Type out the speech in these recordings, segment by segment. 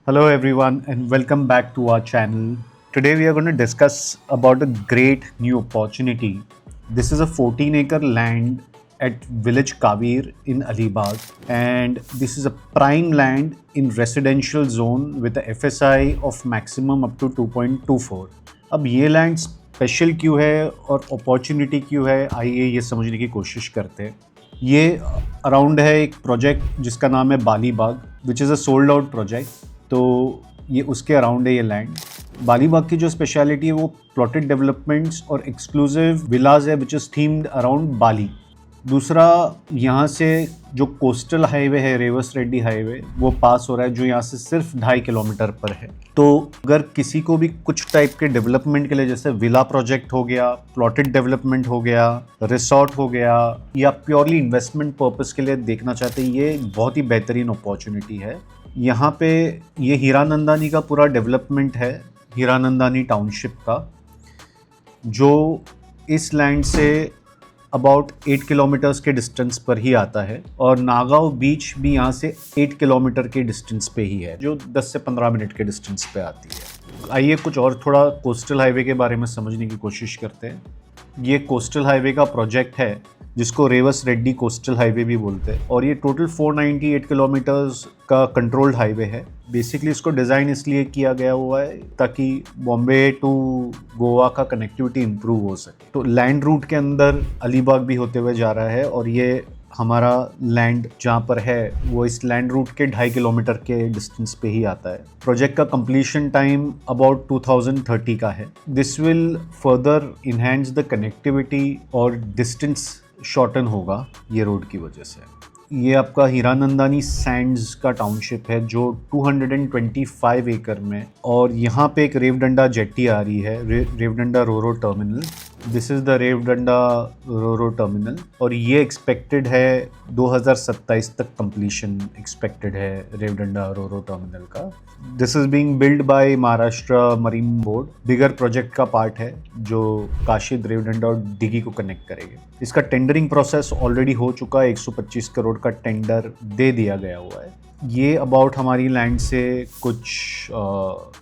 Hello everyone and welcome back to our channel. Today we are going to discuss about a great new opportunity. This is a 14-acre land at village Kavir in Alibag, and this is a prime land in residential zone with a FSI of maximum up to 2.24. अब ये land special क्यों है और opportunity क्यों है, आइए ये समझने की कोशिश करते हैं। ये अराउंड है एक प्रोजेक्ट जिसका नाम है Bali Bagh, which is a sold out project. तो ये उसके अराउंड है ये लैंड। बाली बाग की जो स्पेशलिटी है वो प्लॉटेड डेवलपमेंट्स और एक्सक्लूसिव विलाज है विच इज़ थीम्ड अराउंड बाली। दूसरा, यहाँ से जो कोस्टल हाईवे है रेवस रेड्डी हाईवे वो पास हो रहा है, जो यहाँ से सिर्फ 2.5 किलोमीटर पर है। तो अगर किसी को भी कुछ टाइप के डेवलपमेंट के लिए, जैसे विला प्रोजेक्ट हो गया, प्लॉटेड डेवलपमेंट हो गया, रिसोर्ट हो गया, या प्योरली इन्वेस्टमेंट पर्पस के लिए देखना चाहते हैं, ये बहुत ही बेहतरीन अपॉर्चुनिटी है। यहाँ पे ये हीरानंदानी का पूरा डेवलपमेंट है, हीरानंदानी टाउनशिप का, जो इस लैंड से अबाउट 8 किलोमीटर्स के डिस्टेंस पर ही आता है, और नागांव बीच भी यहाँ से 8 किलोमीटर के डिस्टेंस पे ही है, जो 10 से 15 मिनट के डिस्टेंस पे आती है। आइए कुछ और थोड़ा कोस्टल हाईवे के बारे में समझने की कोशिश करते हैं। ये कोस्टल हाईवे का प्रोजेक्ट है जिसको रेवस रेड्डी कोस्टल हाईवे भी बोलते हैं, और ये टोटल 498 किलोमीटर्स का कंट्रोल्ड हाईवे है। बेसिकली इसको डिज़ाइन इसलिए किया गया हुआ है ताकि बॉम्बे टू गोवा का कनेक्टिविटी इम्प्रूव हो सके। तो लैंड रूट के अंदर अलीबाग भी होते हुए जा रहा है, और ये हमारा लैंड जहाँ पर है वो इस लैंड रूट के 2.5 किलोमीटर के डिस्टेंस पे ही आता है। प्रोजेक्ट का कंप्लीशन टाइम अबाउट 2030 का है। This will further enhance the connectivity और डिस्टेंस शॉर्टन होगा ये रोड की वजह से। ये आपका हीरानंदानी सैंड्स का टाउनशिप है जो 225 एकड़ में, और यहाँ पे एक रेवडंडा जेट्टी आ रही है, Revdanda RoRo terminal. This is the Revdanda RoRo terminal, और ये एक्सपेक्टेड है 2027 तक कंप्लीशन एक्सपेक्टेड है रेवडंडा रोरो टर्मिनल का। This is being build by Maharashtra marine board. Bigger project का पार्ट है जो काशिद, रेवडंडा और डिगी को कनेक्ट करेंगे। इसका टेंडरिंग प्रोसेस ऑलरेडी हो चुका है, 125 करोड़ का टेंडर दे दिया गया हुआ है। ये अबाउट हमारी लैंड से कुछ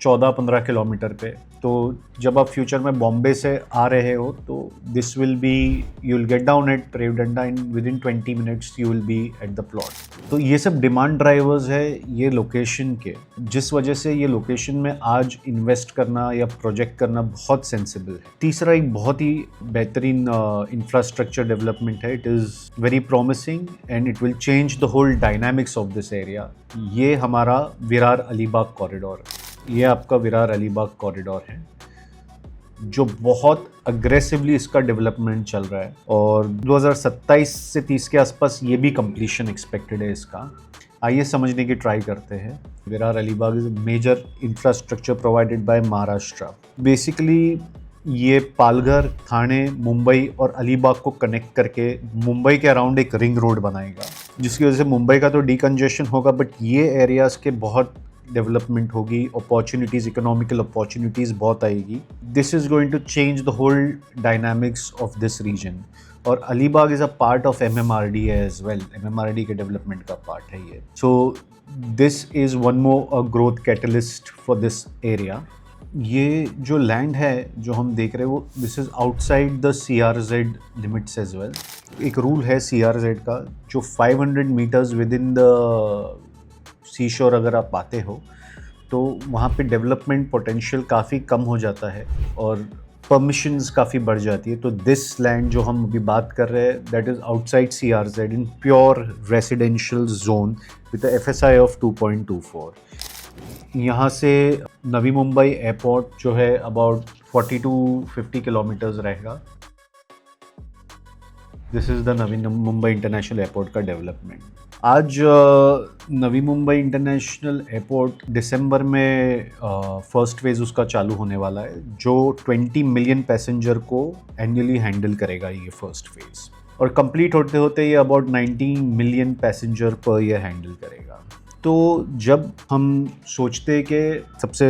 14-15 किलोमीटर पे। तो जब आप फ्यूचर में बॉम्बे से आ रहे हो तो this will be, you will get down at Revdanda in within 20 minutes you will be at the plot. तो ये सब डिमांड ड्राइवर्स है ये लोकेशन के, जिस वजह से ये लोकेशन में आज इन्वेस्ट करना या प्रोजेक्ट करना बहुत सेंसिबल है। तीसरा, एक बहुत ही बेहतरीन इंफ्रास्ट्रक्चर डेवलपमेंट है। It is very promising and it will change the whole dynamics of this area. ये हमारा विरार अलीबाग कॉरिडोर, ये आपका विरार अलीबाग कॉरिडोर है जो बहुत अग्रेसिवली इसका डेवलपमेंट चल रहा है, और 2027 से 30 के आसपास ये भी कंप्लीशन एक्सपेक्टेड है इसका। आइए समझने की ट्राई करते हैं। Virar Alibag is major infrastructure provided by Maharashtra. Basically ये पालघर, थाने, मुंबई और अलीबाग को कनेक्ट करके मुंबई के अराउंड एक रिंग रोड बनाएगा, जिसकी वजह से मुंबई का तो डीकंजेशन होगा, बट ये एरियाज़ के बहुत डेवलपमेंट होगी, अपॉर्चुनिटीज़, इकोनॉमिकल अपॉर्चुनिटीज़ बहुत आएगी। This is going to change the whole dynamics of this region. और Alibag is a part of MMRD as well, MMRD के डेवलपमेंट का पार्ट है ये। So this is one more a growth catalyst for this area. ये जो land है जो हम देख रहे हैं वो this is outside the CRZ limits as well. एक रूल है CRZ का, जो 500 meters within the sea shore अगर आप आते हो तो वहाँ पे डेवलपमेंट पोटेंशियल काफ़ी कम हो जाता है और परमिशंस काफ़ी बढ़ जाती है। तो दिस लैंड जो हम अभी बात कर रहे हैं that is outside CRZ in pure residential zone with FSI of 2.24। यहाँ से नवी मुंबई एयरपोर्ट जो है अबाउट 40 to 50 किलोमीटर्स रहेगा। This is the Navi Mumbai international airport का डेवलपमेंट। आज नवी मुंबई इंटरनेशनल एयरपोर्ट दिसंबर में फर्स्ट फेज़ उसका चालू होने वाला है, जो 20 मिलियन पैसेंजर को एनुअली हैंडल करेगा ये फर्स्ट फेज़, और कंप्लीट होते होते ये about 19 million passenger per year handle करेगा। तो जब हम सोचते हैं कि सबसे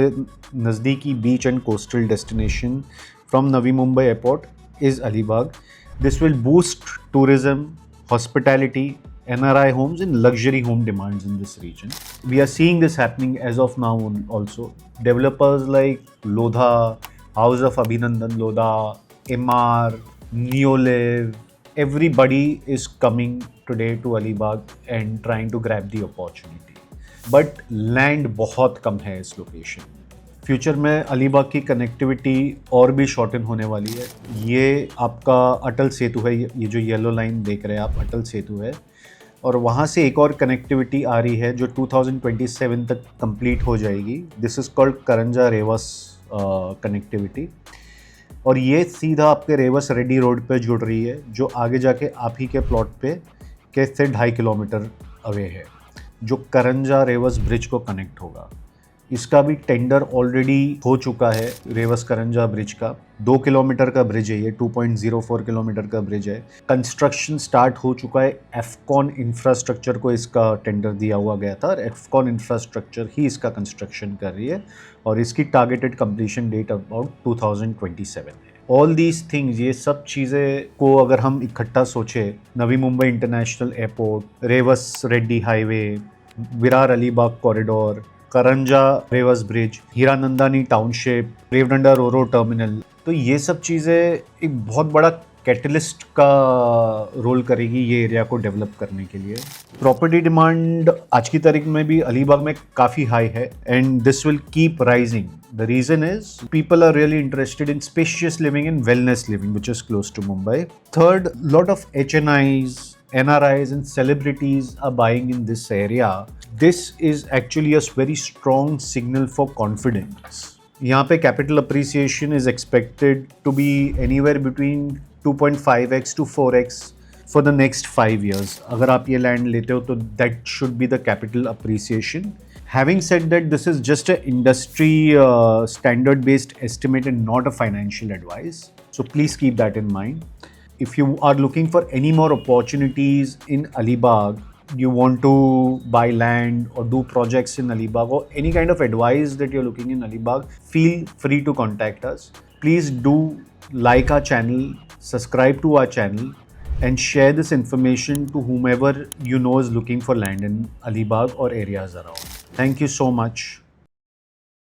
नज़दीकी beach and coastal destination from Navi Mumbai airport is Alibag, this will boost tourism, hospitality, NRI homes and luxury home demands in this region. We are seeing this happening as of now also. Developers like Lodha, House of Abhinandan Lodha, MR, Neolive, everybody is coming today to Alibag and trying to grab the opportunity. But land बहुत कम है इस location में. Future में अलीबाग की connectivity और भी shorten होने वाली है. ये आपका अटल सेतु है, ये जो येलो लाइन देख रहे हैं आप, अटल सेतु है. और वहाँ से एक और कनेक्टिविटी आ रही है जो 2027 तक कंप्लीट हो जाएगी. This is called Karanja Revas connectivity. और ये सीधा आपके रेवस रेड्डी रोड पे जुड़ रही है, जो आगे जाके आप ही के प्लॉट पे के से 2.5 किलोमीटर अवे है, जो करंजा रेवस ब्रिज को कनेक्ट होगा. इसका भी टेंडर ऑलरेडी हो चुका है. रेवस करंजा ब्रिज का 2 किलोमीटर का ब्रिज है, ये 2.04 किलोमीटर का ब्रिज है. कंस्ट्रक्शन स्टार्ट हो चुका है. एफकॉन इंफ्रास्ट्रक्चर को इसका टेंडर दिया हुआ गया था और एफकॉन इंफ्रास्ट्रक्चर ही इसका कंस्ट्रक्शन कर रही है और इसकी टारगेटेड कंप्लीशन डेट अबाउट 2027 है. ऑल दीज थिंग्स, ये सब चीज़ें को अगर हम इकट्ठा सोचें, Navi Mumbai international airport, Rewas Reddy highway, Virar Alibag corridor, Karanja Rewas bridge, Hiranandani township, Revdanda RoRo terminal, तो ये सब चीज़ें एक बहुत बड़ा कैटलिस्ट का रोल करेगी ये एरिया को डेवलप करने के लिए. प्रॉपर्टी डिमांड आज की तारीख में भी अलीबाग में काफ़ी हाई है and this will keep rising. The reason is people are really interested in spacious living and wellness living, which is close to Mumbai. Third, lot of HNIs, NRIs and celebrities are buying in this area. This is actually a very strong signal for confidence. यहाँ पे capital appreciation is expected to be anywhere between 2.5x to 4x for the next 5 years. अगर आप ये land लेते हो तो that should be the capital appreciation. Having said that, this is just an industry standard based estimate and not a financial advice. So please keep that in mind. If you are looking for any more opportunities in Alibag, you want to buy land or do projects in Alibag or any kind of advice that you're looking in Alibag, feel free to contact us. Please do like our channel, subscribe to our channel and share this information to whomever you know is looking for land in Alibag or areas around. Thank you so much.